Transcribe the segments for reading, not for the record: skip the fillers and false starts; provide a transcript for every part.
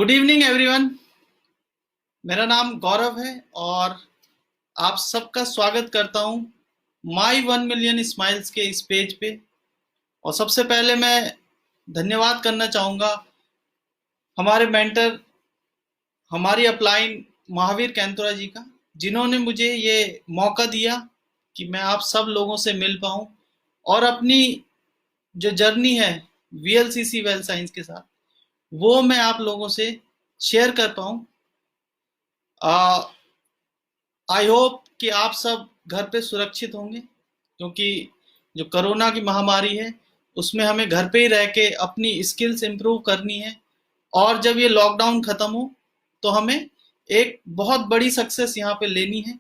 Good evening everyone. मेरा नाम गौरव है और आप सबका स्वागत करता हूं माई 1 मिलियन स्माइल्स के इस पेज पे। और सबसे पहले मैं धन्यवाद करना चाहूँगा हमारे मेंटर, हमारी अपलाइन महावीर कैंतुरा जी का, जिन्होंने मुझे ये मौका दिया कि मैं आप सब लोगों से मिल पाऊँ और अपनी जो जर्नी है वीएलसीसी वेल साइंस के साथ वो मैं आप लोगों से शेयर कर पाऊँ। आई होप कि आप सब घर पे सुरक्षित होंगे, क्योंकि जो कोरोना की महामारी है उसमें हमें घर पे ही रह के अपनी स्किल्स इम्प्रूव करनी है। और जब ये लॉकडाउन खत्म हो तो हमें एक बहुत बड़ी सक्सेस यहाँ पे लेनी है।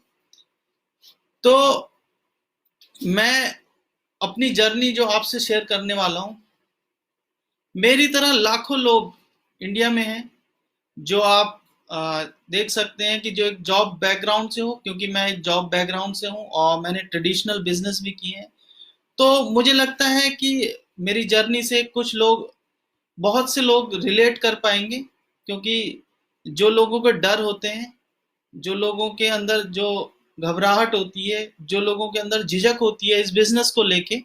तो मैं अपनी जर्नी जो आपसे शेयर करने वाला हूँ, मेरी तरह लाखों लोग इंडिया में हैं जो आप देख सकते हैं कि जो एक जॉब बैकग्राउंड से हो, क्योंकि मैं एक जॉब बैकग्राउंड से हूँ और मैंने ट्रेडिशनल बिजनेस भी किए हैं। तो मुझे लगता है कि मेरी जर्नी से कुछ लोग, बहुत से लोग रिलेट कर पाएंगे, क्योंकि जो लोगों के डर होते हैं, जो लोगों के अंदर जो घबराहट होती है, जो लोगों के अंदर झिझक होती है इस बिजनेस को लेके,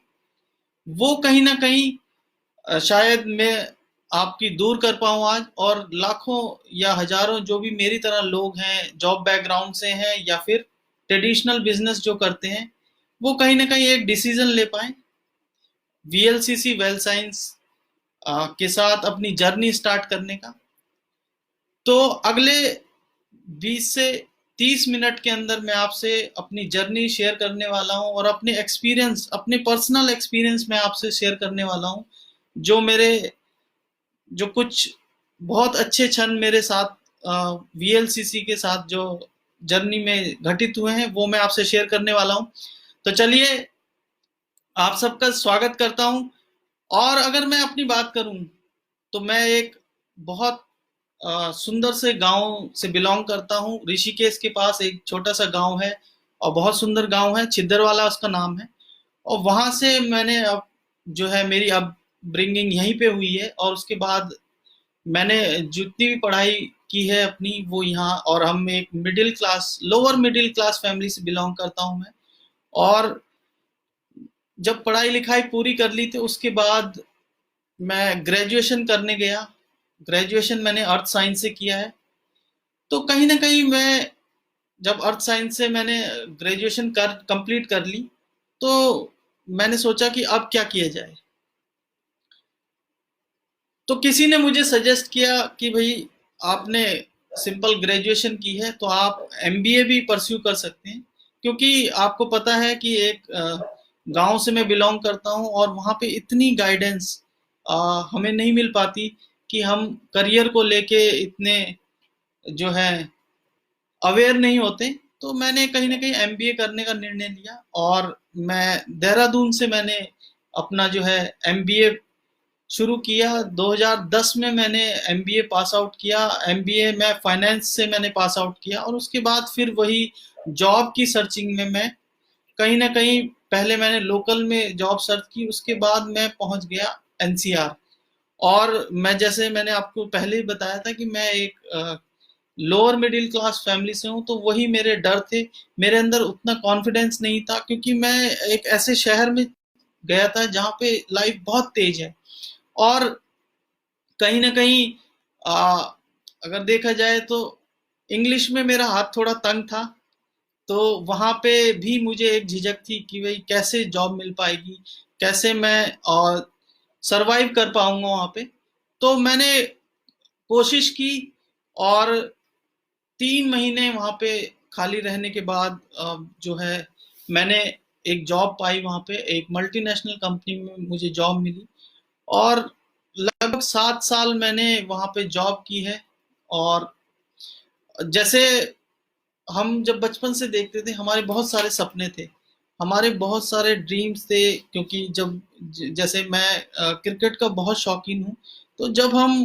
वो कहीं ना कहीं शायद मैं आपकी दूर कर पाऊँ आज। और लाखों या हजारों जो भी मेरी तरह लोग हैं, जॉब बैकग्राउंड से हैं या फिर ट्रेडिशनल बिजनेस जो करते हैं, वो कहीं ना कहीं एक डिसीजन ले पाए वीएलसीसी वेल साइंस के साथ अपनी जर्नी स्टार्ट करने का। तो अगले 20 से 30 मिनट के अंदर मैं आपसे अपनी जर्नी शेयर करने वाला हूं और अपने एक्सपीरियंस, अपने पर्सनल एक्सपीरियंस मैं आपसे शेयर करने वाला हूं, जो मेरे, जो कुछ बहुत अच्छे क्षण मेरे साथ वीएलसीसी के साथ जो जर्नी में घटित हुए हैं वो मैं आपसे शेयर करने वाला हूं। तो चलिए, आप सबका स्वागत करता हूं। और अगर मैं अपनी बात करूं तो मैं एक बहुत सुंदर से गांव से बिलोंग करता हूं। ऋषिकेश के पास एक छोटा सा गांव है और बहुत सुंदर गांव है, छिद्दरवाला उसका नाम है। और वहां से मैंने अब जो है मेरी अब ब्रिंगिंग यहीं पे हुई है। और उसके बाद मैंने जितनी भी पढ़ाई की है अपनी वो यहाँ, और हम एक middle class, lower middle class family से बिलोंग करता हूँ मैं। और जब पढ़ाई लिखाई पूरी कर ली तो उसके बाद मैं ग्रेजुएशन करने गया। ग्रेजुएशन मैंने अर्थ साइंस से किया है। तो कहीं ना कहीं मैं, जब अर्थ साइंस से मैंने ग्रेजुएशन कर कंप्लीट कर ली, तो मैंने सोचा कि अब क्या किया जाए। तो किसी ने मुझे सजेस्ट किया कि भाई, आपने सिंपल ग्रेजुएशन की है तो आप एमबीए भी परस्यू कर सकते हैं, क्योंकि आपको पता है कि एक गांव से मैं बिलोंग करता हूं और वहां पे इतनी गाइडेंस हमें नहीं मिल पाती कि हम करियर को लेके इतने जो है अवेयर नहीं होते। तो मैंने कहीं ना कहीं एमबीए करने का निर्णय लिया और मैं देहरादून से मैंने अपना जो है एमबीए शुरू किया। 2010 में मैंने एमबीए पास आउट किया। एमबीए में फाइनेंस से मैंने पास आउट किया और उसके बाद फिर वही जॉब की सर्चिंग में मैं कहीं ना कहीं, पहले मैंने लोकल में जॉब सर्च की, उसके बाद मैं पहुंच गया एनसीआर। और मैं, जैसे मैंने आपको पहले ही बताया था कि मैं एक लोअर मिडिल क्लास फैमिली से हूँ, तो वही मेरे डर थे। मेरे अंदर उतना कॉन्फिडेंस नहीं था, क्योंकि मैं एक ऐसे शहर में गया था जहाँ पे लाइफ बहुत तेज है। और कहीं ना कहीं आ, अगर देखा जाए तो इंग्लिश में मेरा हाथ थोड़ा तंग था। तो वहाँ पे भी मुझे एक झिझक थी कि भाई कैसे जॉब मिल पाएगी, कैसे मैं और सरवाइव कर पाऊंगा वहाँ पे। तो मैंने कोशिश की और 3 महीने वहाँ पे खाली रहने के बाद जो है मैंने एक जॉब पाई वहाँ पे, एक मल्टीनेशनल कंपनी में मुझे जॉब मिली। और लगभग 7 साल मैंने वहाँ पे जॉब की है। और जैसे हम जब बचपन से देखते थे, हमारे बहुत सारे सपने थे, हमारे बहुत सारे ड्रीम्स थे, क्योंकि जब जैसे मैं क्रिकेट का बहुत शौकीन हूँ। तो जब हम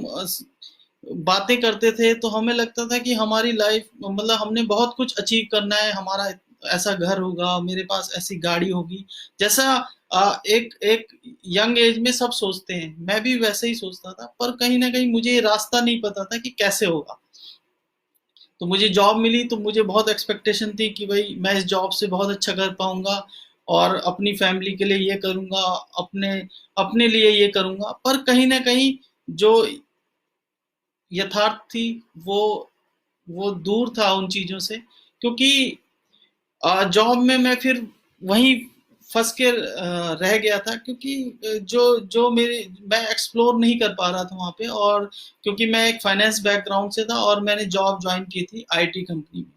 बातें करते थे तो हमें लगता था कि हमारी लाइफ, मतलब हमने बहुत कुछ अचीव करना है, हमारा ऐसा घर होगा, मेरे पास ऐसी गाड़ी होगी, जैसा एक एक यंग एज में सब सोचते हैं, मैं भी वैसे ही सोचता था, पर कहीं ना कहीं मुझे ये रास्ता नहीं पता था कि कैसे होगा। तो मुझे जॉब मिली तो मुझे बहुत एक्सपेक्टेशन थी कि भाई मैं इस जॉब से बहुत अच्छा कर पाऊंगा और अपनी फैमिली के लिए ये करूंगा, अपने अपने लिए ये करूंगा। पर कहीं ना कहीं जो यथार्थ थी वो वो दूर था उन चीज़ों से, क्योंकि जॉब में मैं फिर वहीं फँस के रह गया था, क्योंकि जो जो मेरे मैं एक्सप्लोर नहीं कर पा रहा था वहाँ पे। और क्योंकि मैं एक फाइनेंस बैकग्राउंड से था और मैंने जॉब जॉइन की थी आईटी कंपनी में,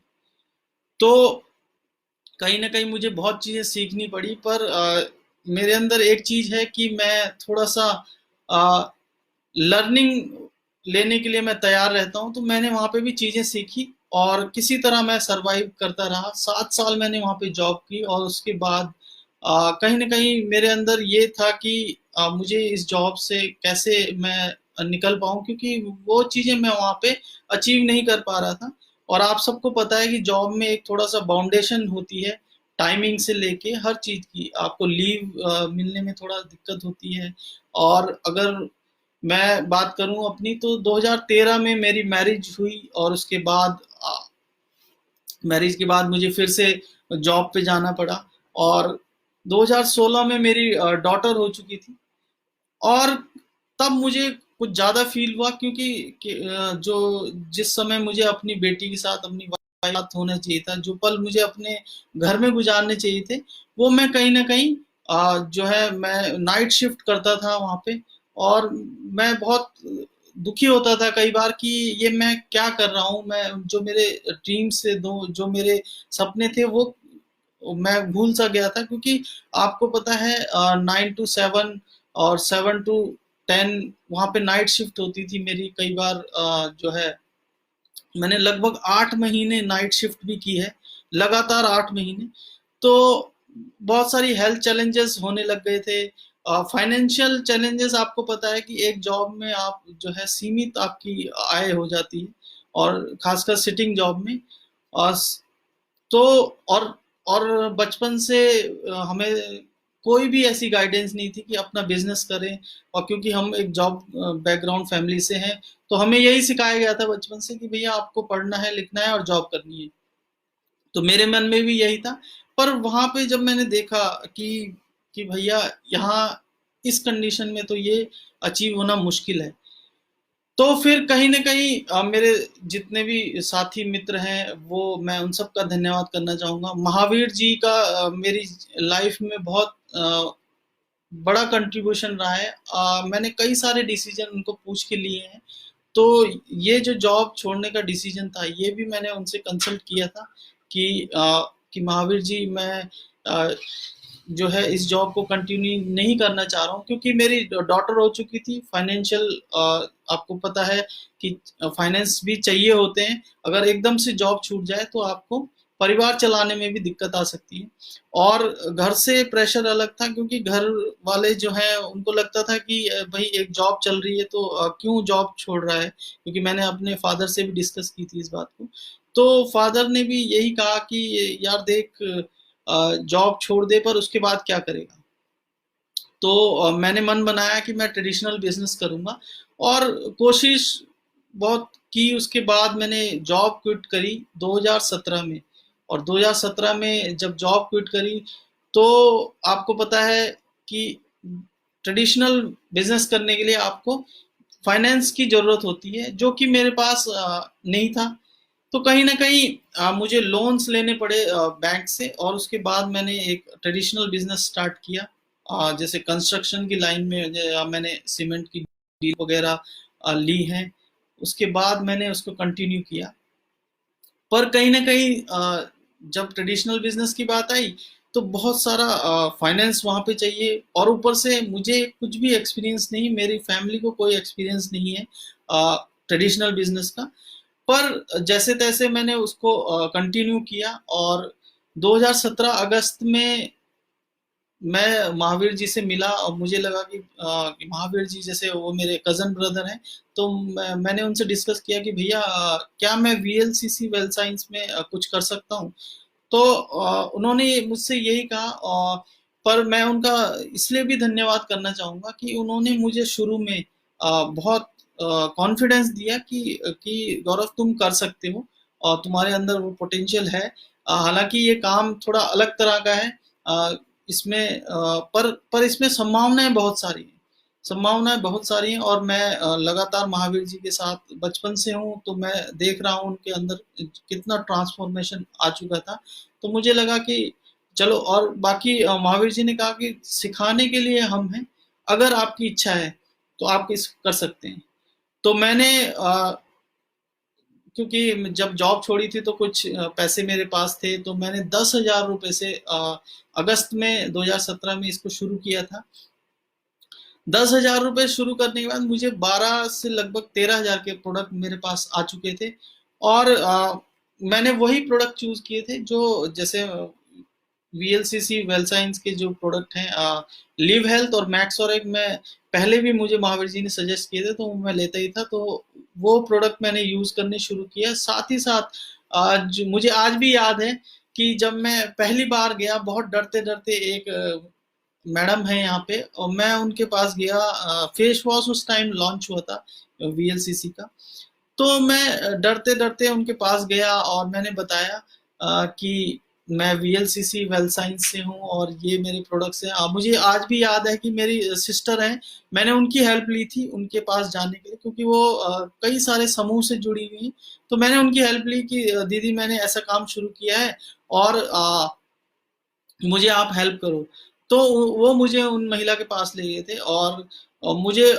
तो कहीं न कहीं मुझे बहुत चीज़ें सीखनी पड़ी। पर मेरे अंदर एक चीज़ है कि मैं थोड़ा-सा अ, लर्निंग लेने के लिए मैं तैयार रहता हूँ, तो मैंने वहाँ पे भी चीज़ें सीखी और किसी तरह मैं सर्वाइव करता रहा। 7 साल मैंने वहाँ पे जॉब की और उसके बाद कहीं न कहीं मेरे अंदर ये था कि मुझे इस जॉब से कैसे मैं निकल पाऊँ, क्योंकि वो चीज़ें मैं वहाँ पे अचीव नहीं कर पा रहा था। और आप सबको पता है कि जॉब में एक थोड़ा-सा बाउंडेशन होती है, टाइमिंग से लेके हर चीज़ की। आपको लीव मिलने में थोड़ा दिक्कत होती है। और अगर मैं बात करूँ अपनी, तो 2013 में मेरी मैरिज हुई और उसके बाद मैरिज के बाद मुझे फिर से जॉब पे जाना पड़ा। और 2016 में मेरी डॉटर हो चुकी थी और तब मुझे कुछ ज़्यादा फ़ील हुआ, क्योंकि जो जिस समय मुझे अपनी बेटी के साथ, अपनी वाइफ़ के साथ होना चाहिए था, जो पल मुझे अपने घर में गुज़ारने चाहिए थे, वो मैं कहीं न कहीं जो है मैं नाइट शिफ्ट करता था वहाँ पे। और मैं बहुत दुखी होता था कई बार कि ये मैं क्या कर रहा हूँ? मैं जो मेरे ड्रीम्स थे, दो जो मेरे सपने थे, वो मैं भूल सा गया था, क्योंकि आपको पता है 9 टू 7 और 7 टू 10 वहाँ पे नाइट शिफ्ट होती थी मेरी। कई बार जो है मैंने लगभग 8 महीने नाइट शिफ्ट भी की है, लगातार 8 महीने। तो बहुत सारी हेल्थ चैलेंजेस होने लग गए थे। फाइनेंशियल चैलेंजेस, आपको पता है कि एक जॉब में आप जो है सीमित आपकी आय हो जाती है, और खासकर सिटिंग जॉब में। और तो और और बचपन से हमें कोई भी ऐसी गाइडेंस नहीं थी कि अपना बिजनेस करें। और क्योंकि हम एक जॉब बैकग्राउंड फैमिली से हैं, तो हमें यही सिखाया गया था बचपन से कि भैया आपको पढ़ना है, लिखना है और जॉब करनी है। तो मेरे मन में भी यही था। पर वहाँ पे जब मैंने देखा कि भैया यहाँ इस कंडीशन में तो ये अचीव होना मुश्किल है, तो फिर कहीं न कहीं मेरे जितने भी साथी मित्र हैं, वो मैं उन सब का धन्यवाद करना चाहूँगा। महावीर जी का मेरी लाइफ़ में बहुत बड़ा कंट्रीब्यूशन रहा है। मैंने कई सारे डिसीज़न उनको पूछ के लिए हैं। तो ये जो जॉब छोड़ने का डिसीज़न था, ये भी मैंने उनसे कंसल्ट किया था कि महावीर जी, मैं अ, जो है इस जॉब को कंटिन्यू नहीं करना चाह रहा हूँ, क्योंकि मेरी डॉटर हो चुकी थी। फाइनेंशियल आपको पता है कि फाइनेंस भी चाहिए होते हैं। अगर एकदम से जॉब छूट जाए तो आपको परिवार चलाने में भी दिक्कत आ सकती है। और घर से प्रेशर अलग था, क्योंकि घर वाले जो हैं उनको लगता था कि भाई एक जॉब चल रही है तो क्यों जॉब छोड़ रहा है, क्योंकि मैंने अपने फादर से भी डिस्कस की थी इस बात को। तो फादर ने भी यही कहा कि यार देख, जॉब छोड़ दे, पर उसके बाद क्या करेगा। तो मैंने मन बनाया कि मैं ट्रेडिशनल बिजनेस करूंगा और कोशिश बहुत की। उसके बाद मैंने जॉब क्विट करी 2017 में। और 2017 में जब जॉब क्विट करी, तो आपको पता है कि ट्रेडिशनल बिजनेस करने के लिए आपको फाइनेंस की ज़रूरत होती है, जो कि मेरे पास नहीं था। तो कहीं न कहीं मुझे लोन्स लेने पड़े बैंक से। और उसके बाद मैंने एक ट्रेडिशनल बिज़नेस स्टार्ट किया। जैसे कंस्ट्रक्शन की लाइन में मैंने सीमेंट की डील वग़ैरह ली हैं। उसके बाद मैंने उसको कंटिन्यू किया। पर कहीं न कहीं जब ट्रेडिशनल बिज़नेस की बात आई, तो बहुत सारा फाइनेंस वहाँ पे चाहिए, और ऊपर से मुझे कुछ भी एक्सपीरियंस नहीं, मेरी फैमिली को कोई एक्सपीरियंस नहीं है ट्रेडिशनल बिज़नेस का। पर जैसे-तैसे मैंने उसको कंटिन्यू किया। और 2017 अगस्त में मैं महावीर जी से मिला और मुझे लगा कि महावीर जी जैसे वो मेरे कज़न ब्रदर हैं। तो मैंने उनसे डिस्कस किया कि भैया क्या मैं वीएलसीसी वेल्थ साइंस में कुछ कर सकता हूँ? तो उन्होंने मुझसे यही कहा पर मैं उनका इसलिए भी धन्यवाद करना चाहूँगा कि उन्होंने मुझे शुरू में बहुत कॉन्फिडेंस दिया कि गौरव तुम कर सकते हो और तुम्हारे अंदर वो पोटेंशियल है। हालाँकि ये काम थोड़ा अलग तरह का है। इसमें पर इसमें संभावनाएँ बहुत सारी हैं और मैं लगातार महावीर जी के साथ बचपन से हूँ, तो मैं देख रहा हूँ उनके अंदर कितना ट्रांसफॉर्मेशन आ चुका था। तो मुझे लगा कि चलो, और बाकी महावीर जी ने कहा कि सिखाने के लिए हम हैं, अगर आपकी इच्छा है तो आप इस कर सकते हैं। तो मैंने क्योंकि जब जॉब छोड़ी थी तो कुछ पैसे मेरे पास थे, तो मैंने 10,000 रुपए से अगस्त में 2017 में इसको शुरू किया था। 10,000 रुपए शुरू करने के बाद मुझे 12 से लगभग 13,000 के प्रोडक्ट मेरे पास आ चुके थे और मैंने वही प्रोडक्ट चूज किए थे जो जैसे वीएलसीसी वेल साइंस के जो प्रोडक्ट हैं, लिव हेल्थ और मैक्स और एक, मैं पहले भी मुझे महावीर जी ने सजेस्ट किए थे तो मैं लेता ही था, तो वो प्रोडक्ट मैंने यूज करने शुरू किया। साथ ही साथ मुझे आज भी याद है कि जब मैं पहली बार गया, बहुत डरते डरते, एक मैडम है यहाँ पे और मैं उनके पास गया, फेस वॉश उस टाइम लॉन्च हुआ था वीएलसीसी का। तो मैं डरते डरते उनके पास गया और मैंने बताया कि मैं वीएलसीसी वेल साइंस से हूँ और ये मेरे प्रोडक्ट्स हैं। मुझे आज भी याद है कि मेरी सिस्टर हैं, मैंने उनकी हेल्प ली थी उनके पास जाने के लिए, क्योंकि वो कई सारे समूह से जुड़ी हुई हैं। तो मैंने उनकी हेल्प ली कि दीदी मैंने ऐसा काम शुरू किया है और मुझे आप हेल्प करो। तो वो मुझे उन महिला के पास ले गए थे और मुझे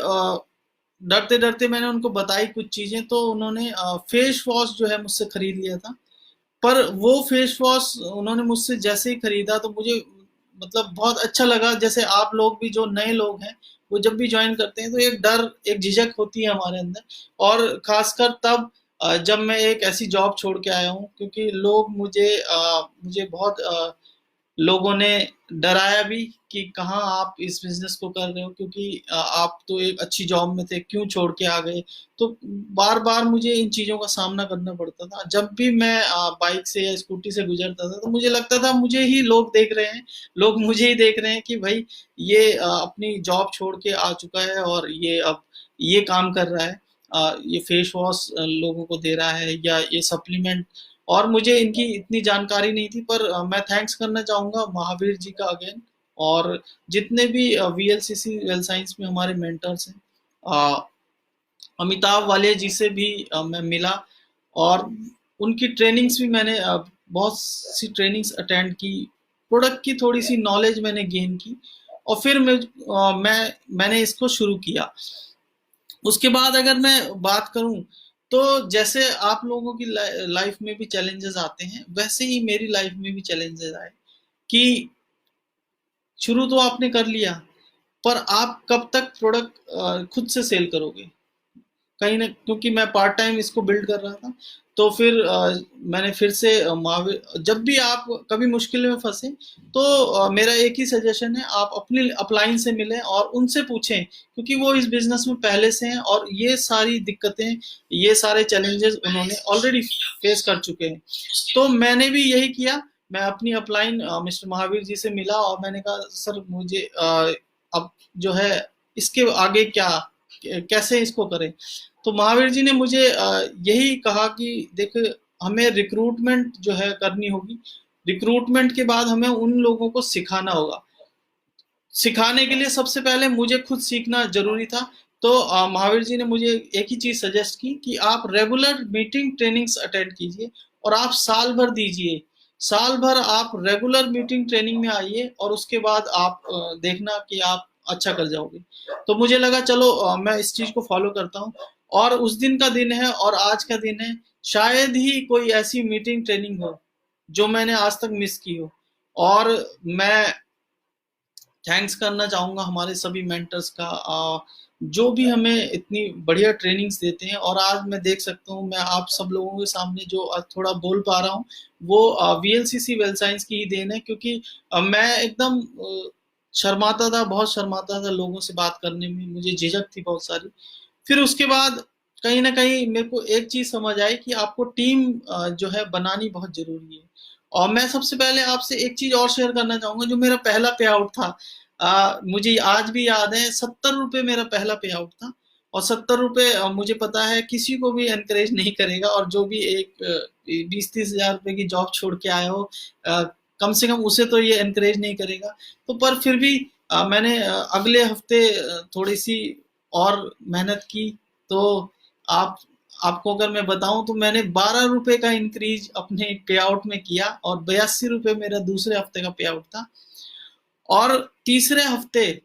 डरते डरते मैंने उनको बताई कुछ चीजें, तो उन्होंने फेस वॉश जो है मुझसे खरीद लिया था। पर वो फेस वॉश उन्होंने मुझसे जैसे ही खरीदा तो मुझे मतलब बहुत अच्छा लगा। जैसे आप लोग भी जो नए लोग हैं, वो जब भी ज्वाइन करते हैं तो एक डर, एक झिझक होती है हमारे अंदर, और खासकर तब जब मैं एक ऐसी जॉब छोड़ के आया हूँ, क्योंकि लोग मुझे बहुत लोगों ने डराया भी कि कहाँ आप इस बिजनेस को कर रहे हो, क्योंकि आप तो एक अच्छी जॉब में थे, क्यों छोड़ के आ गए। तो बार बार मुझे इन चीज़ों का सामना करना पड़ता था। जब भी मैं बाइक से या स्कूटी से गुजरता था तो मुझे लगता था मुझे ही लोग देख रहे हैं, लोग मुझे ही देख रहे हैं कि भाई ये अपनी जॉब छोड़ के आ चुका है और ये अब ये काम कर रहा है, ये फेस वॉश लोगों को दे रहा है या ये सप्लीमेंट। और मुझे इनकी इतनी जानकारी नहीं थी, पर मैं थैंक्स करना चाहूँगा महावीर जी का अगेन, और जितने भी वीएलसीसी वेल साइंस में हमारे मेंटर्स हैं, अमिताभ वाले जी से भी मैं मिला और उनकी ट्रेनिंग्स भी मैंने बहुत सी ट्रेनिंग्स अटेंड की, प्रोडक्ट की थोड़ी सी नॉलेज मैंने गेन की और फिर मैंने इसको शुरू किया। उसके बाद अगर मैं बात करूं, तो जैसे आप लोगों की लाइफ में भी चैलेंजेस आते हैं, वैसे ही मेरी लाइफ में भी चैलेंजेस आए कि शुरू तो आपने कर लिया, पर आप कब तक प्रोडक्ट खुद से सेल करोगे। कहीं ना, क्योंकि मैं पार्ट टाइम इसको बिल्ड कर रहा था, तो फिर मैंने फिर से महावीर, जब भी आप कभी मुश्किल में फंसे तो मेरा एक ही सजेशन है, आप अपनी अपलाइन से मिलें और उनसे पूछें, क्योंकि वो इस बिजनेस में पहले से हैं और ये सारी दिक्कतें, ये सारे चैलेंजेस उन्होंने ऑलरेडी फेस कर चुके हैं। तो मैंने भी यही किया, मैं अपनी अपलाइन मिस्टर महावीर जी से मिला और मैंने कहा सर मुझे अब जो है इसके आगे क्या, कैसे इसको करें। तो महावीर जी ने मुझे यही कहा कि देख, हमें रिक्रूटमेंट जो है करनी होगी, रिक्रूटमेंट के बाद हमें उन लोगों को सिखाना होगा। सिखाने के लिए सबसे पहले मुझे खुद सीखना जरूरी था। तो महावीर जी ने मुझे एक ही चीज सजेस्ट की कि आप रेगुलर मीटिंग ट्रेनिंग्स अटेंड कीजिए और आप साल भर दीजिए, साल भर आप रेगुलर मीटिंग ट्रेनिंग में आइए और उसके बाद आप देखना कि आप अच्छा कर जाओगे। तो मुझे लगा चलो मैं इस चीज को फॉलो करता हूँ, और उस दिन का दिन है और आज का दिन है, शायद ही कोई ऐसी मीटिंग ट्रेनिंग हो जो मैंने आज तक मिस की हो। और मैं थैंक्स करना चाहूँगा हमारे सभी मेंटर्स का, जो भी हमें इतनी बढ़िया ट्रेनिंग्स देते हैं। और आज मैं देख सकता हूँ, मैं आप सब लोगों के सामने जो थोड़ा बोल पा रहा हूँ, वो वीएलसीसी वेल साइंस की ही देन है, क्योंकि मैं एकदम शर्माता था, बहुत शर्माता था लोगों से बात करने में, मुझे झिझक थी बहुत सारी। फिर उसके बाद कहीं ना कहीं मेरे को एक चीज समझ आई कि आपको टीम जो है बनानी बहुत जरूरी है। और मैं सबसे पहले आपसे एक चीज और शेयर करना चाहूंगा, जो मेरा पहला पे आउट था। मुझे आज भी याद है, 70 रुपये मेरा पहला पे आउट था। और 70 रुपये मुझे पता है किसी को भी एनकरेज नहीं करेगा, और जो भी एक 20-30 हज़ार रुपए की जॉब छोड़ के आया हो, कम से कम उसे तो ये एनकरेज नहीं करेगा। तो पर फिर भी मैंने अगले हफ्ते थोड़ी सी और मेहनत की। तो आप आपको अगर मैं बताऊं, तो मैंने 12 रुपए का इंक्रीज अपने पे आउट में किया, और 82 रुपये मेरा दूसरे हफ्ते का पे आउट था। और तीसरे हफ्ते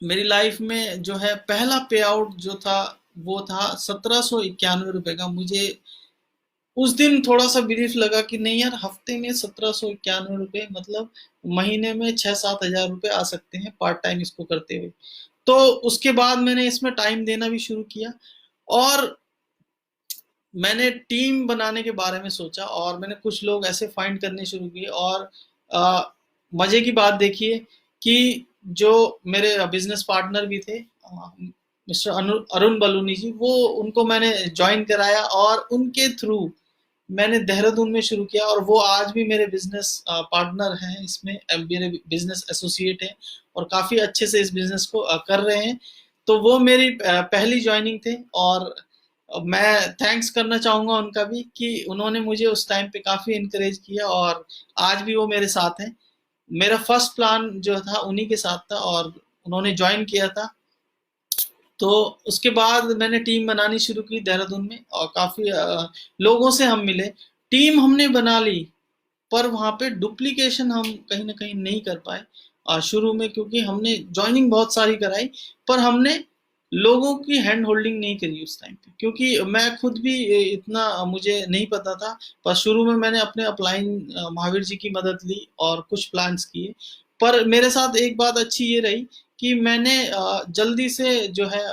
मेरी लाइफ में जो है पहला पे आउट जो था, वो था 1791 रुपए का। मुझे उस दिन थोड़ा सा बिलीफ लगा कि नहीं यार, हफ्ते में 1791 रुपए, मतलब महीने में 6-7 हज़ार रुपए आ सकते हैं पार्ट टाइम इसको करते हुए। तो उसके बाद मैंने इसमें टाइम देना भी शुरू किया, और मैंने टीम बनाने के बारे में सोचा, और मैंने कुछ लोग ऐसे फाइंड करने शुरू किए। और अ, मजे की बात देखिए कि जो मेरे बिजनेस पार्टनर भी थे, मिस्टर अरुण बलूनी जी, वो उनको मैंने ज्वाइन कराया, और उनके थ्रू मैंने देहरादून में शुरू किया। और वो आज भी मेरे बिजनेस पार्टनर हैं इसमें, मेरे बिजनेस एसोसिएट हैं, और काफ़ी अच्छे से इस बिजनेस को कर रहे हैं। तो वो मेरी पहली ज्वाइनिंग थे। और मैं थैंक्स करना चाहूँगा उनका भी, कि उन्होंने मुझे उस टाइम पे काफ़ी इनकरेज किया, और आज भी वो मेरे साथ हैं। मेरा फर्स्ट प्लान जो था उन्हीं के साथ था, और उन्होंने ज्वाइन किया था। तो उसके बाद मैंने टीम बनानी शुरू की देहरादून में, और काफ़ी लोगों से हम मिले, टीम हमने बना ली। पर वहाँ पे डुप्लीकेशन हम कहीं ना कहीं नहीं कर पाए शुरू में, क्योंकि हमने ज्वाइनिंग बहुत सारी कराई, पर हमने लोगों की हैंड होल्डिंग नहीं करी उस टाइम पे, क्योंकि मैं खुद भी इतना मुझे नहीं पता था। पर शुरू में मैंने अपने अपलाइन महावीर जी की मदद ली और कुछ प्लान्स किए। पर मेरे साथ एक बात अच्छी ये रही कि मैंने जल्दी से जो है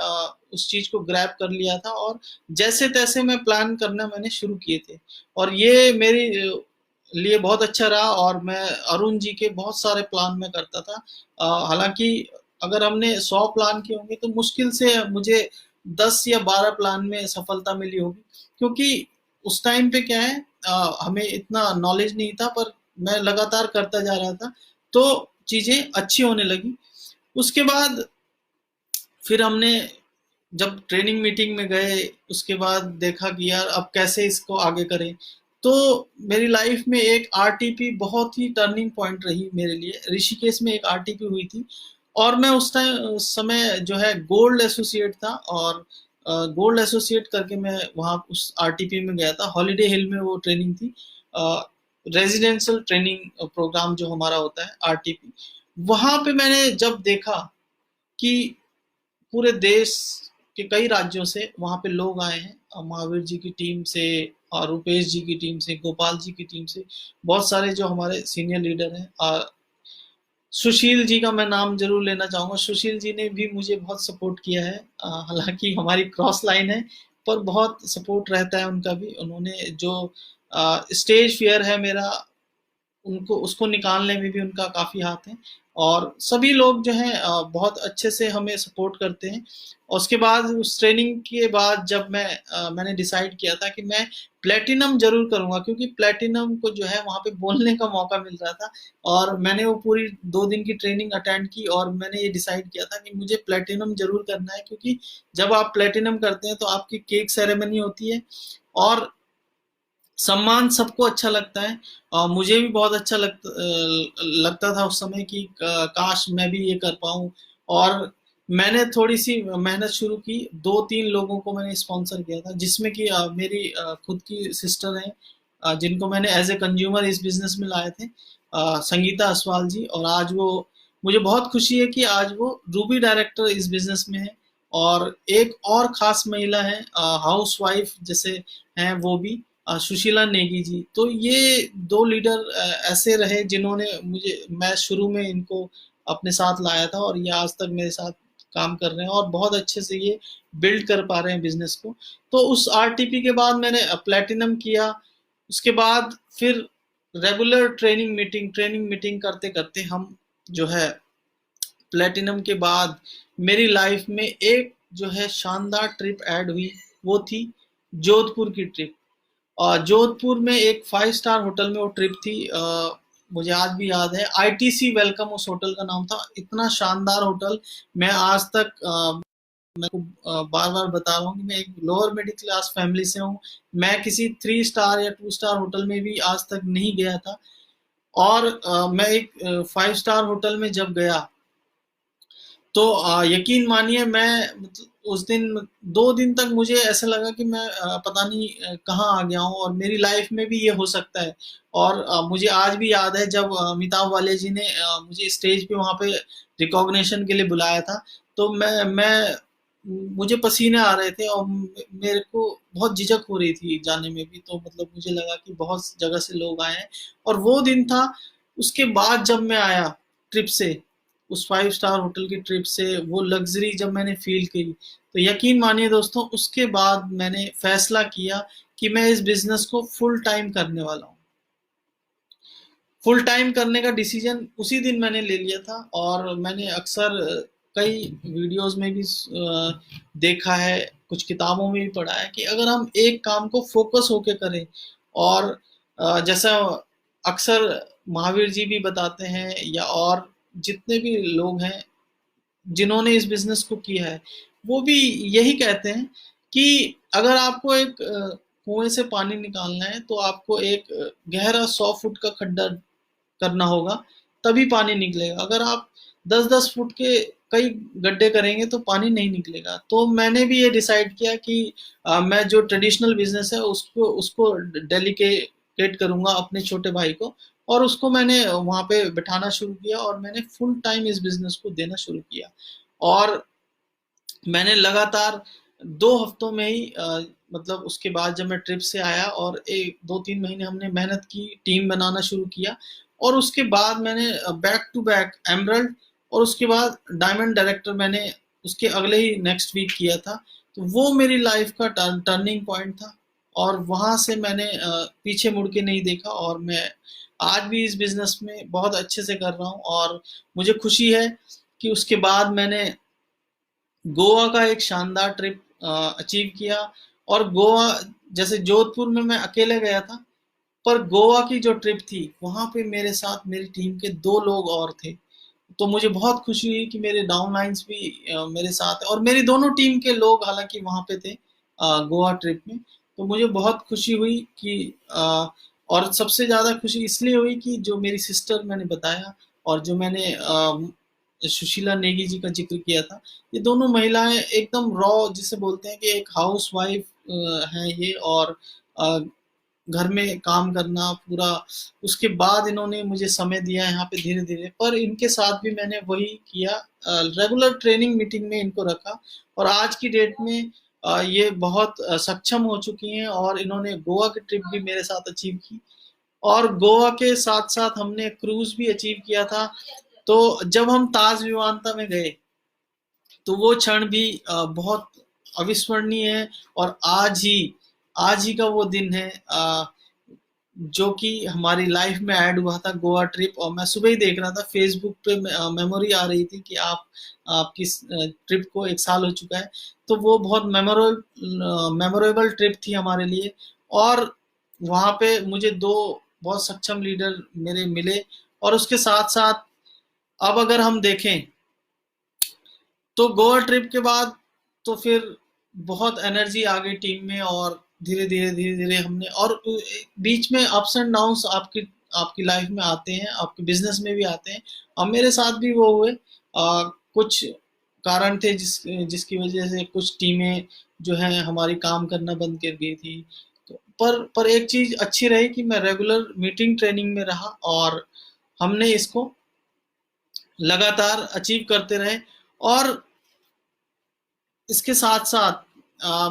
उस चीज़ को ग्रैब कर लिया था, और जैसे तैसे मैं प्लान करना मैंने शुरू किए थे। और ये मेरी लिए बहुत अच्छा रहा, और मैं अरुण जी के बहुत सारे प्लान में करता था। हालांकि अगर हमने 100 प्लान किए होंगे, तो मुश्किल से मुझे 10 या 12 प्लान में सफलता मिली होगी, क्योंकि उस टाइम पे क्या है, हमें इतना नॉलेज नहीं था, पर मैं लगातार करता जा रहा था, तो चीज़ें अच्छी होने लगी। उसके बाद फिर हमने जब ट्रेनिंग मीटिंग में गए, उसके बाद देखा कि यार अब कैसे इसको आगे करें। तो मेरी लाइफ में एक आरटीपी बहुत ही टर्निंग पॉइंट रही मेरे लिए। ऋषिकेश में एक आरटीपी हुई थी, और मैं उस समय जो है गोल्ड एसोसिएट था, और गोल्ड एसोसिएट करके मैं वहाँ उस आरटीपी में गया था। हॉलीडे हिल में वो ट्रेनिंग थी, रेजिडेंशियल ट्रेनिंग प्रोग्राम जो हमारा होता है आरटीपी। वहाँ पे मैंने जब देखा कि पूरे देश के कई राज्यों से वहाँ पे लोग आए हैं, महावीर जी की टीम से, और रुपेश जी की टीम से, गोपाल जी की टीम से, बहुत सारे जो हमारे सीनियर लीडर हैं। सुशील जी का मैं नाम जरूर लेना चाहूँगा। सुशील जी ने भी मुझे बहुत सपोर्ट किया है, हालांकि हमारी क्रॉस लाइन है, पर बहुत सपोर्ट रहता है उनका भी। उन्होंने जो स्टेज फियर है मेरा, उनको उसको निकालने में भी उनका काफ़ी हाथ है। और सभी लोग जो हैं बहुत अच्छे से हमें सपोर्ट करते हैं। और उसके बाद उस ट्रेनिंग के बाद जब मैंने डिसाइड किया था कि मैं प्लेटिनम ज़रूर करूँगा, क्योंकि प्लेटिनम को जो है वहाँ पे बोलने का मौका मिल रहा था। और मैंने वो पूरी 2 दिन की ट्रेनिंग अटेंड की, और मैंने ये डिसाइड किया था कि मुझे प्लेटिनम ज़रूर करना है, क्योंकि जब आप प्लेटिनम करते हैं तो आपकी केक सेरेमनी होती है, और सम्मान सबको अच्छा लगता है। मुझे भी बहुत अच्छा लगता था उस समय कि काश मैं भी ये कर पाऊँ। और मैंने थोड़ी-सी मेहनत शुरू की, 2-3 लोगों को मैंने स्पॉन्सर किया था, जिसमें कि मेरी खुद की सिस्टर हैं, जिनको मैंने एज़ ए कंज्यूमर इस बिज़नेस में लाए थे, संगीता असवाल जी। और आज वो, मुझे बहुत खुशी है कि आज वो रूबी डायरेक्टर इस बिज़नेस में है। और एक और ख़ास महिला है, हाउसवाइफ़ जैसे हैं वो भी, सुशीला नेगी जी। तो ये 2 लीडर ऐसे रहे जिन्होंने मैं शुरू में इनको अपने साथ लाया था, और ये आज तक मेरे साथ काम कर रहे हैं, और बहुत अच्छे से ये बिल्ड कर पा रहे हैं बिज़नेस को। तो उस आरटीपी के बाद मैंने प्लैटिनम किया। उसके बाद फिर रेगुलर ट्रेनिंग मीटिंग करते-करते हम जो है प्लैटिनम के बाद मेरी लाइफ में एक जो है शानदार ट्रिप ऐड हुई, वो थी जोधपुर की ट्रिप। जोधपुर में एक 5 स्टार होटल में वो ट्रिप थी। मुझे आज भी याद है, आईटीसी वेलकम उस होटल का नाम था। इतना शानदार होटल, मैं आज तक मैं बार बार बता रहा हूँ कि मैं एक लोअर मिडिल क्लास फैमिली से हूँ। मैं किसी 3 स्टार या 2 स्टार होटल में भी आज तक नहीं गया था। और मैं एक 5 स्टार होटल में जब गया, तो यकीन मानिए, मैं मतलब उस दिन 2 दिन तक मुझे ऐसा लगा कि मैं पता नहीं कहाँ आ गया हूँ, और मेरी लाइफ में भी ये हो सकता है। और मुझे आज भी याद है जब अमिताभ वाले जी ने मुझे स्टेज पे वहाँ पे रिकॉग्निशन के लिए बुलाया था, तो मैं मुझे पसीने आ रहे थे, और मेरे को बहुत झिझक हो रही थी जाने में भी। तो मतलब मुझे लगा कि बहुत जगह से लोग आए हैं, और वो दिन था। उसके बाद जब मैं आया ट्रिप से, उस 5 स्टार होटल की ट्रिप से, वो लग्ज़री जब मैंने फ़ील की, तो यकीन मानिए दोस्तों, उसके बाद मैंने फ़ैसला किया कि मैं इस बिज़नेस को फुल टाइम करने वाला हूँ। फुल टाइम करने का डिसीजन उसी दिन मैंने ले लिया था। और मैंने अक्सर कई वीडियोस में भी देखा है, कुछ किताबों में भी पढ़ा है कि अगर हम एक काम को फोकस होके करें, और जैसा अक्सर महावीर जी भी बताते हैं, या और जितने भी लोग हैं जिन्होंने इस बिजनेस को किया है, वो भी यही कहते हैं कि अगर आपको एक कुएं से पानी निकालना है, तो आपको एक गहरा 100 फुट का खड्डा करना होगा, तभी पानी निकलेगा। अगर आप 10-10 फुट के कई गड्ढे करेंगे तो पानी नहीं निकलेगा। तो मैंने भी ये डिसाइड किया कि मैं जो ट्रेडिशनल बिजनेस है उसको उसको डेलीकेट करूंगा अपने छोटे भाई को, और उसको मैंने वहाँ पे बिठाना शुरू किया, और मैंने फुल टाइम इस बिजनेस को देना शुरू किया। और मैंने लगातार 2 हफ्तों में ही मतलब उसके बाद जब मैं ट्रिप से आया, और एक 2-3 महीने हमने मेहनत की, टीम बनाना शुरू किया, और उसके बाद मैंने बैक टू बैक एमरल्ड, और उसके बाद डायमंड डायरेक्टर मैंने उसके अगले ही नेक्स्ट वीक किया था। तो वो मेरी लाइफ का टर्निंग पॉइंट था, और वहाँ से मैंने पीछे मुड़ के नहीं देखा, और मैं आज भी इस बिजनेस में बहुत अच्छे से कर रहा हूँ। और मुझे खुशी है कि उसके बाद मैंने गोवा का एक शानदार ट्रिप अचीव किया। और गोवा, जैसे जोधपुर में मैं अकेले गया था, पर गोवा की जो ट्रिप थी, वहाँ पे मेरे साथ मेरी टीम के 2 लोग और थे। तो मुझे बहुत खुशी हुई कि मेरे डाउनलाइंस भी मेरे साथ है, और मेरी दोनों टीम के लोग हालांकि वहाँ पे थे गोवा ट्रिप में। तो मुझे बहुत खुशी हुई कि और सबसे ज़्यादा खुशी इसलिए हुई कि जो मेरी सिस्टर मैंने बताया, और जो मैंने सुशीला नेगी जी का जिक्र किया था, ये दोनों महिलाएं एकदम रॉ, जिसे बोलते हैं कि एक हाउस वाइफ हैं ये, और अ, घर में काम करना पूरा। उसके बाद इन्होंने मुझे समय दिया यहाँ पे धीरे धीरे, पर इनके साथ भी मैंने वही किया, रेगुलर ट्रेनिंग मीटिंग में इनको रखा। और आज की डेट में ये बहुत सक्षम हो चुकी हैं, और इन्होंने गोवा की ट्रिप भी मेरे साथ अचीव की, और गोवा के साथ साथ हमने क्रूज भी अचीव किया था। तो जब हम ताज विमानता में गए, तो वो क्षण भी बहुत अविस्मरणीय है। और आज ही का वो दिन है जो कि हमारी लाइफ में ऐड हुआ था, गोवा ट्रिप। और मैं सुबह ही देख रहा था फेसबुक पे, मेमोरी आ रही थी कि आपकी ट्रिप को 1 साल हो चुका है। तो वो बहुत मेमोरेबल ट्रिप थी हमारे लिए। और वहाँ पे मुझे 2 बहुत सक्षम लीडर मेरे मिले। और उसके साथ साथ अब अगर हम देखें, तो गोवा ट्रिप के बाद तो फिर बहुत एनर्जी आ गई टीम में, और धीरे धीरे हमने, और बीच में अप्स एंड डाउन्स आपकी आपकी लाइफ में आते हैं, आपके बिजनेस में भी आते हैं। और मेरे साथ भी वो हुए। कुछ कारण थे जिसकी वजह से कुछ टीमें जो है हमारी काम करना बंद कर गई थी। तो पर एक चीज अच्छी रही कि मैं रेगुलर मीटिंग ट्रेनिंग में रहा, और हमने इसको लगातार अचीव करते रहे। और इसके साथ साथ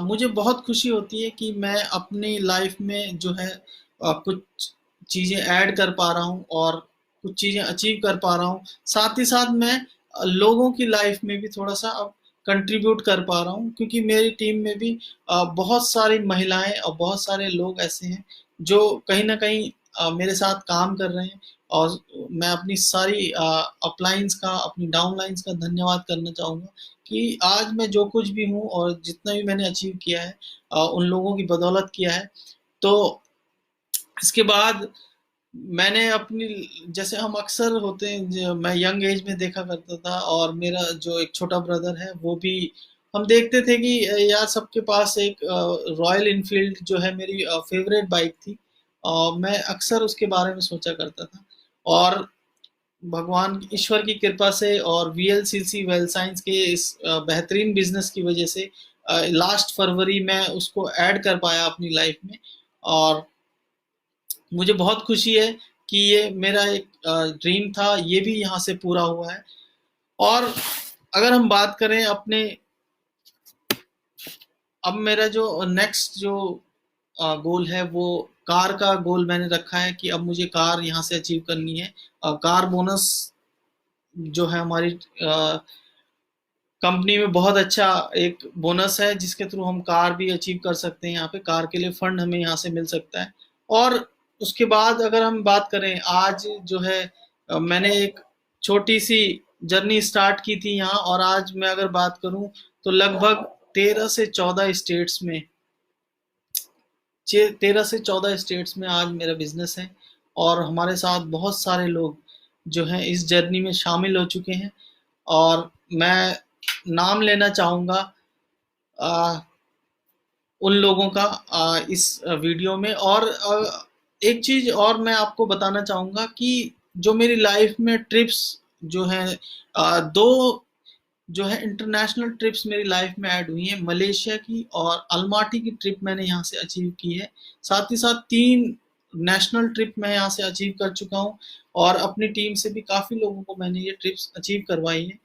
मुझे बहुत खुशी होती है कि मैं अपनी लाइफ में जो है कुछ चीज़ें ऐड कर पा रहा हूँ, और कुछ चीज़ें अचीव कर पा रहा हूँ। साथ ही साथ मैं लोगों की लाइफ में भी थोड़ा सा अब कंट्रीब्यूट कर पा रहा हूँ, क्योंकि मेरी टीम में भी बहुत सारी महिलाएं और बहुत सारे लोग ऐसे हैं जो कहीं ना कहीं मेरे साथ काम कर रहे हैं। और मैं अपनी सारी अपलाइंस का, अपनी डाउनलाइंस का धन्यवाद करना चाहूँगा कि आज मैं जो कुछ भी हूँ और जितना भी मैंने अचीव किया है, उन लोगों की बदौलत किया है। तो इसके बाद मैंने अपनी, जैसे हम अक्सर होते हैं, मैं यंग एज में देखा करता था, और मेरा जो एक छोटा ब्रदर है वो भी, हम देखते थे कि यार सबके पास एक रॉयल इनफील्ड जो है मेरी फेवरेट बाइक थी, और मैं अक्सर उसके बारे में सोचा करता था। और भगवान ईश्वर की कृपा से और वीएलसीसी वेल साइंस के इस बेहतरीन बिजनेस की वजह से लास्ट फरवरी में उसको ऐड कर पाया अपनी लाइफ में। और मुझे बहुत खुशी है कि ये मेरा एक ड्रीम था, ये भी यहाँ से पूरा हुआ है। और अगर हम बात करें अपने, अब मेरा जो नेक्स्ट जो गोल है वो कार का गोल मैंने रखा है कि अब मुझे कार यहाँ से अचीव करनी है। कार बोनस जो है हमारी कंपनी में बहुत अच्छा एक बोनस है, जिसके थ्रू हम कार भी अचीव कर सकते हैं। यहाँ पे कार के लिए फंड हमें यहाँ से मिल सकता है। और उसके बाद अगर हम बात करें, आज जो है मैंने एक छोटी सी जर्नी स्टार्ट की थी यहाँ, और आज मैं अगर बात करूँ तो लगभग 13 से 14 स्टेट्स में, 13 से 14 स्टेट्स में आज मेरा बिजनेस है। और हमारे साथ बहुत सारे लोग जो हैं इस जर्नी में शामिल हो चुके हैं। और मैं नाम लेना चाहूँगा आ, उन लोगों का इस वीडियो में। और एक चीज़ और मैं आपको बताना चाहूँगा कि जो मेरी लाइफ में ट्रिप्स जो हैं, दो जो है इंटरनेशनल ट्रिप्स मेरी लाइफ में ऐड हुई हैं, मलेशिया की और अल्माटी की ट्रिप मैंने यहाँ से अचीव की है। साथ ही साथ 3 नेशनल ट्रिप मैं यहाँ से अचीव कर चुका हूँ, और अपनी टीम से भी काफ़ी लोगों को मैंने ये ट्रिप्स अचीव करवाई हैं।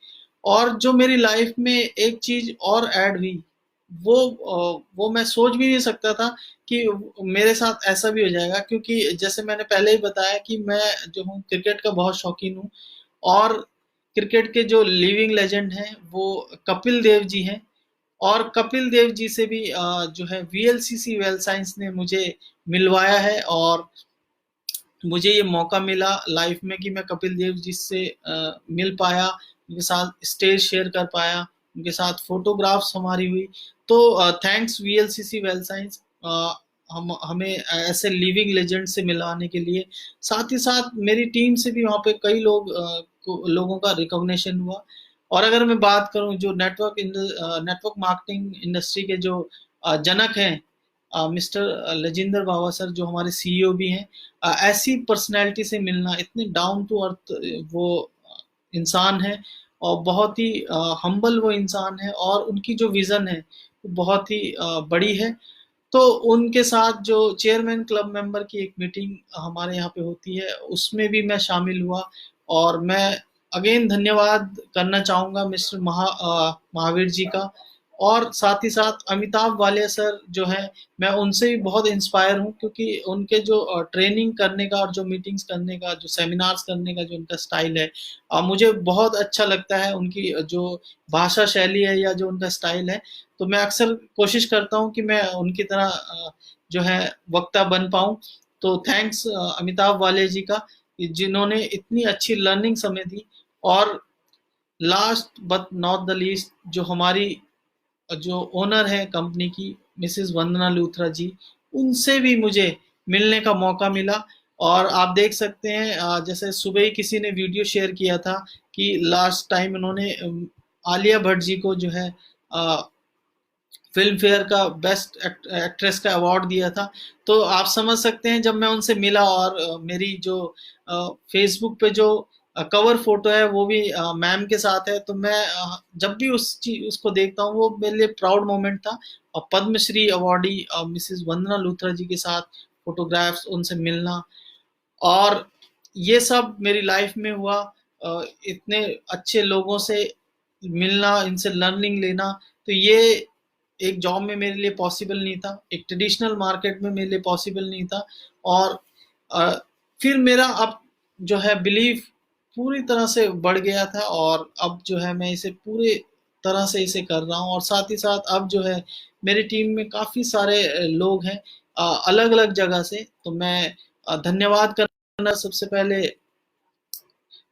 और जो मेरी लाइफ में एक चीज़ और ऐड हुई, वो मैं सोच भी नहीं सकता था कि मेरे साथ ऐसा भी हो जाएगा, क्योंकि जैसे मैंने पहले ही बताया कि मैं जो हूँ क्रिकेट का बहुत शौकीन हूँ। और क्रिकेट के जो लिविंग लेजेंड हैं वो कपिल देव जी हैं। और कपिल देव जी से भी जो है वीएलसीसी वेल साइंस ने मुझे मिलवाया है, और मुझे ये मौका मिला लाइफ में कि मैं कपिल देव जी से मिल पाया, उनके साथ स्टेज शेयर कर पाया, उनके साथ फोटोग्राफ्स हमारी हुई। तो थैंक्स वीएलसीसी वेल साइंस हम हमें ऐसे लिविंग लेजेंड से मिलाने के लिए। साथ ही साथ मेरी टीम से भी वहाँ पे कई लोगों का रिकॉग्निशन हुआ। और अगर मैं बात करूँ जो नेटवर्क मार्केटिंग इंडस्ट्री के जो जनक हैं, मिस्टर लेजिंदर बाबा सर जो हमारे सीईओ भी हैं, ऐसी पर्सनैलिटी से मिलना, इतने डाउन टू अर्थ वो इंसान है, और बहुत ही हम्बल वो इंसान है, और उनकी जो विज़न है वो बहुत ही बड़ी है। तो उनके साथ जो चेयरमैन क्लब मेंबर की एक मीटिंग हमारे यहाँ पे होती है, उसमें भी मैं शामिल हुआ। और मैं अगेन धन्यवाद करना चाहूँगा मिस्टर महावीर जी का। और साथ ही साथ अमिताभ वालिया सर जो हैं, मैं उनसे भी बहुत इंस्पायर हूँ, क्योंकि उनके जो ट्रेनिंग करने का और जो मीटिंग्स करने का, जो सेमिनार्स करने का जो उनका स्टाइल है, मुझे बहुत अच्छा लगता है। उनकी जो भाषा शैली है या जो उनका स्टाइल है, तो मैं अक्सर कोशिश करता हूँ कि मैं उनकी तरह जो है वक्ता बन पाऊँ। तो थैंक्स अमिताभ वाले जी का, जिन्होंने इतनी अच्छी लर्निंग समय दी। और last but not the least, जो हमारी जो ओनर है कंपनी की, मिसेस वंदना लूथरा जी, उनसे भी मुझे मिलने का मौका मिला। और आप देख सकते हैं जैसे सुबह ही किसी ने वीडियो शेयर किया था कि लास्ट टाइम उन्होंने आलिया भट्ट जी को जो है फिल्म फेयर का बेस्ट एक्ट्रेस का अवार्ड दिया था। तो आप समझ सकते हैं, जब मैं उनसे मिला, और मेरी जो फेसबुक पे जो कवर फोटो है वो भी मैम के साथ है, तो मैं जब भी उसको देखता हूँ वो मेरे लिए प्राउड मोमेंट था। और पद्मश्री अवार्डी मिसेस वंदना लूथरा जी के साथ फोटोग्राफ्स, उनसे मिलना, और ये सब मेरी लाइफ में हुआ। इतने अच्छे लोगों से मिलना, इनसे लर्निंग लेना, तो ये एक जॉब में मेरे लिए पॉसिबल नहीं था, एक ट्रेडिशनल मार्केट में मेरे लिए पॉसिबल नहीं था। और अ, फिर मेरा अब जो है बिलीव पूरी तरह से बढ़ गया था, और अब जो है मैं इसे पूरे तरह से इसे कर रहा हूँ। और साथ ही साथ अब जो है मेरी टीम में काफ़ी सारे लोग हैं अलग-अलग जगह से। तो मैं धन्यवाद करना सबसे पहले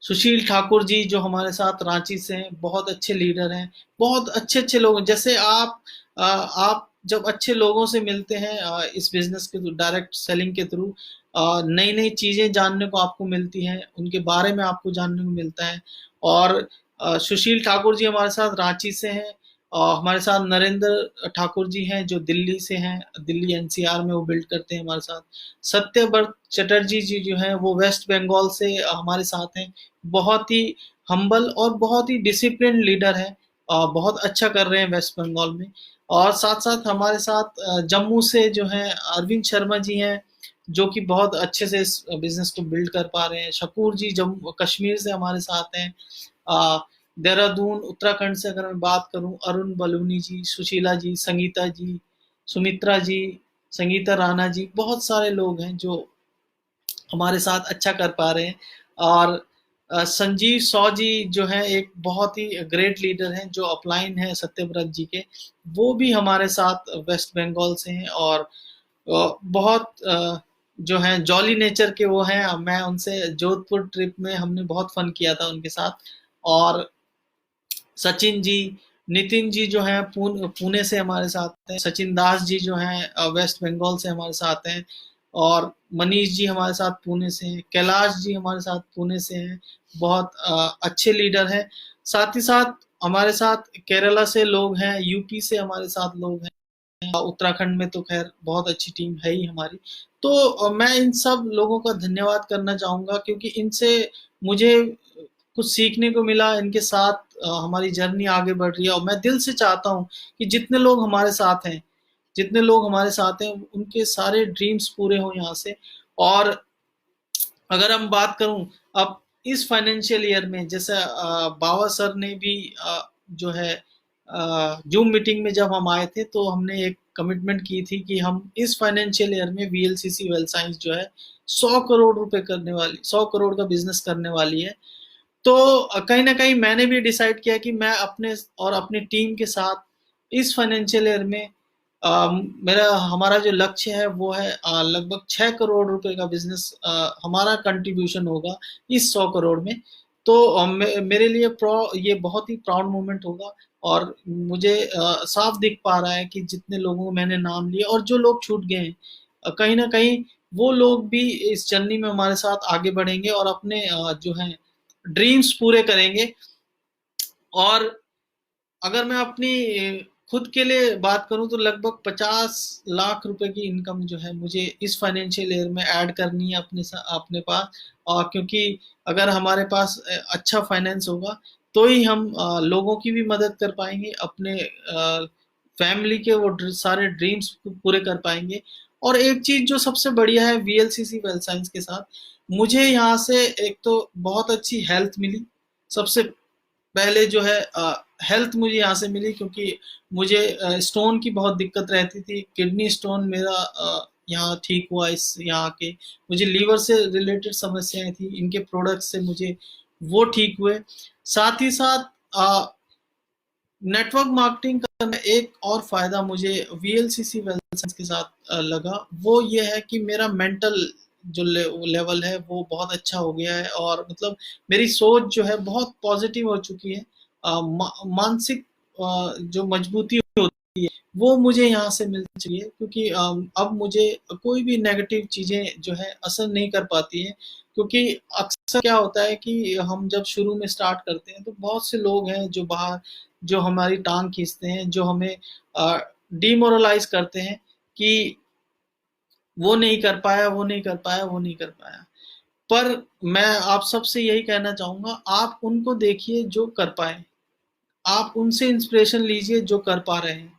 सुशील ठाकुर जी जो हमारे साथ रांची से हैं, बहुत अच्छे लीडर हैं, बहुत अच्छे-अच्छे लोग हैं। जैसे आप जब अच्छे लोगों से मिलते हैं इस बिजनेस के थ्रू, डायरेक्ट सेलिंग के थ्रू, नई नई चीजें जानने को आपको मिलती हैं, उनके बारे में आपको जानने को मिलता है। और सुशील ठाकुर जी हमारे साथ रांची से हैं, और हमारे साथ नरेंद्र ठाकुर जी हैं जो दिल्ली से हैं, दिल्ली एनसीआर में वो बिल्ड करते हैं हमारे साथ। सत्यव्रत चटर्जी जी जो हैं वो वेस्ट बंगाल से हमारे साथ हैं। बहुत ही हम्बल और बहुत ही डिसिप्लिन लीडर है, बहुत अच्छा कर रहे हैं वेस्ट बंगाल में। और साथ साथ हमारे साथ जम्मू से जो है अरविंद शर्मा जी हैं, जो कि बहुत अच्छे से इस बिजनेस को बिल्ड कर पा रहे हैं। शकूर जी जम्मू कश्मीर से हमारे साथ हैं। अ, देहरादून उत्तराखंड से अगर मैं बात करूं, अरुण बलूनी जी, सुशीला जी, संगीता जी, सुमित्रा जी, संगीता राणा जी, बहुत सारे लोग हैं जो हमारे साथ अच्छा कर पा रहे हैं। और संजीव सौ जी जो है एक बहुत ही ग्रेट लीडर हैं, जो अपलाइन है सत्यव्रत जी के, वो भी हमारे साथ वेस्ट बंगाल से हैं। और बहुत जो हैं जॉली नेचर के वो हैं। मैं उनसे जोधपुर ट्रिप में हमने बहुत फन किया था उनके साथ। और सचिन जी, नितिन जी जो हैं पुणे से हमारे साथ हैं। सचिन दास जी जो हैं वेस्ट बंगाल से हमारे साथ हैं। और मनीष जी हमारे साथ पुणे से हैं। कैलाश जी हमारे साथ पुणे से हैं, बहुत अच्छे लीडर हैं। साथ ही साथ हमारे साथ केरला से लोग हैं, यूपी से हमारे साथ लोग हैं। उत्तराखंड में तो खैर बहुत अच्छी टीम है ही हमारी। तो मैं इन सब लोगों का धन्यवाद करना चाहूँगा, क्योंकि इनसे मुझे कुछ सीखने को मिला। इनके साथ हमारी जर्नी आगे बढ़ रही है, और मैं दिल से चाहता हूँ कि जितने लोग हमारे साथ हैं, जितने लोग हमारे साथ हैं, उनके सारे ड्रीम्स पूरे हों यहाँ से। और अगर हम बात करूं अब इस फाइनेंशियल ईयर में, जैसे बाबा सर ने भी जो है जूम मीटिंग में जब हम आए थे, तो हमने एक कमिटमेंट की थी कि हम इस फाइनेंशियल ईयर में वीएलसीसी वेल्थ साइंस जो है 100 करोड़ रुपए करने वाली, 100 करोड़ का बिजनेस करने वाली है। तो कहीं ना कहीं मैंने भी डिसाइड किया कि मैं अपने और अपनी टीम के साथ इस फाइनेंशियल ईयर में मेरा हमारा जो लक्ष्य है वो है लगभग 6 करोड़ रुपए का बिजनेस हमारा कंट्रीब्यूशन होगा इस 100 करोड़ में। तो मेरे लिए ये बहुत ही प्राउड मोमेंट होगा। और मुझे साफ दिख पा रहा है कि जितने लोगों को मैंने नाम लिया और जो लोग छूट गए हैं, कहीं ना कहीं वो लोग भी इस जर्नी में हमारे साथ आगे बढ़ेंगे और अपने जो है ड्रीम्स पूरे करेंगे। और अगर मैं अपनी खुद के लिए बात करूं तो लगभग 50 लाख रुपए की इनकम जो है मुझे इस फाइनेंशियल ईयर में ऐड करनी है अपने पास। और क्योंकि अगर हमारे पास अच्छा फाइनेंस होगा, तो ही हम लोगों की भी मदद कर पाएंगे, अपने फैमिली के वो सारे ड्रीम्स पूरे कर पाएंगे। और एक चीज जो सबसे बढ़िया है वीएलसीसी वेल्थ साइंस के साथ, मुझे यहाँ से एक तो बहुत अच्छी हेल्थ मिली। सबसे पहले जो है हेल्थ मुझे यहाँ से मिली, क्योंकि मुझे स्टोन की बहुत दिक्कत रहती थी। किडनी स्टोन मेरा यहाँ ठीक हुआ इस यहाँ के। मुझे लीवर से रिलेटेड समस्याएं थी, इनके प्रोडक्ट से मुझे वो ठीक हुए। साथ ही साथ नेटवर्क मार्केटिंग का एक और फायदा मुझे वीएलसीसी वेल्थ के साथ लगा, वो ये है कि मेरा मेंटल जो लेवल है वो बहुत अच्छा हो गया है। और मतलब मेरी सोच जो है बहुत पॉजिटिव हो चुकी है। मानसिक जो मजबूती होती है वो मुझे यहाँ से मिल चुकी है, क्योंकि अब मुझे कोई भी नेगेटिव चीजें जो है असर नहीं कर पाती है। क्योंकि अक्सर क्या होता है कि हम जब शुरू में स्टार्ट करते हैं तो बहुत से लोग हैं जो बाहर, जो हमारी टांग खींचते हैं, जो हमें डिमोरलाइज करते हैं कि वो नहीं कर पाया, वो नहीं कर पाया, वो नहीं कर पाया। पर मैं आप सबसे यही कहना चाहूंगा, आप उनको देखिए जो कर पाए, आप उनसे इंस्पिरेशन लीजिए जो कर पा रहे हैं,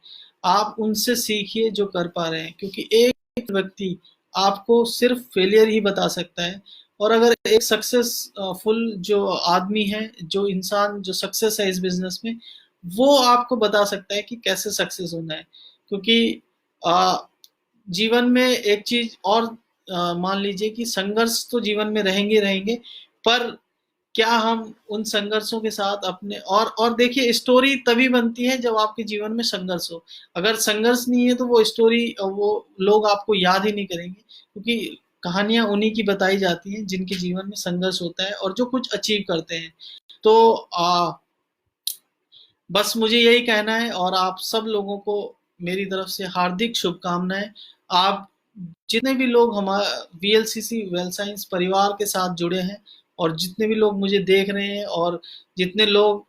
आप उनसे सीखिए जो कर पा रहे हैं। क्योंकि एक व्यक्ति आपको सिर्फ फेलियर ही बता सकता है। और अगर एक सक्सेसफुल जो आदमी है, जो इंसान जो सक्सेस है इस बिजनेस में, वो आपको बता सकता है कि कैसे सक्सेस होना है। क्योंकि आ, जीवन में एक चीज और मान लीजिए कि संघर्ष तो जीवन में रहेंगे रहेंगे, पर क्या हम उन संघर्षों के साथ अपने और देखिए, स्टोरी तभी बनती है जब आपके जीवन में संघर्ष हो। अगर संघर्ष नहीं है तो वो स्टोरी, वो लोग आपको याद ही नहीं करेंगे। क्योंकि कहानियां उन्हीं की बताई जाती हैं जिनके जीवन में संघर्ष होता है और जो कुछ अचीव करते हैं। तो बस मुझे यही कहना है, और आप सब लोगों को मेरी तरफ से हार्दिक शुभकामनाएं। आप जितने भी लोग हमारे वीएलसीसी वेल साइंस परिवार के साथ जुड़े हैं और जितने भी लोग मुझे देख रहे हैं और जितने लोग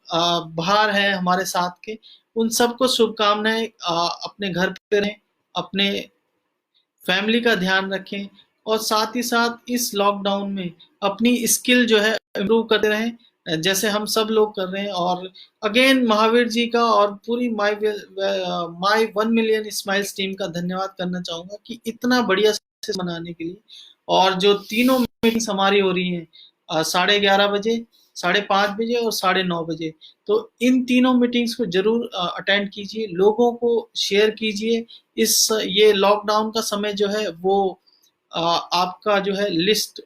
बाहर हैं हमारे साथ के, उन सबको शुभकामनाएं। अपने घर पे रहें, अपने फैमिली का ध्यान रखें और साथ ही साथ इस लॉकडाउन में अपनी स्किल जो है इम्प्रूव करते रहें, जैसे हम सब लोग कर रहे हैं। और अगेन महावीर जी का और पूरी माई 1 मिलियन स्माइल्स टीम का धन्यवाद करना चाहूंगा कि इतना बढ़िया से मनाने के लिए। और जो तीनों मीटिंग्स हमारी हो रही हैं 11:30 बजे, 5:30 बजे और 9:30 बजे, तो इन तीनों मीटिंग्स को जरूर अटेंड कीजिए, लोगों को शेयर कीजिए। ये लॉकडाउन का समय जो है वो आपका जो है लिस्ट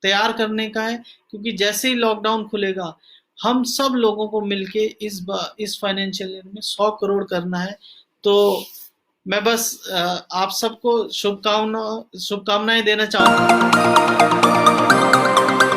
तैयार करने का है, क्योंकि जैसे ही लॉकडाउन खुलेगा हम सब लोगों को मिलके इस फाइनेंशियल ईयर में 100 करोड़ करना है। तो मैं बस आप सबको शुभकामनाएं देना चाहूंगा।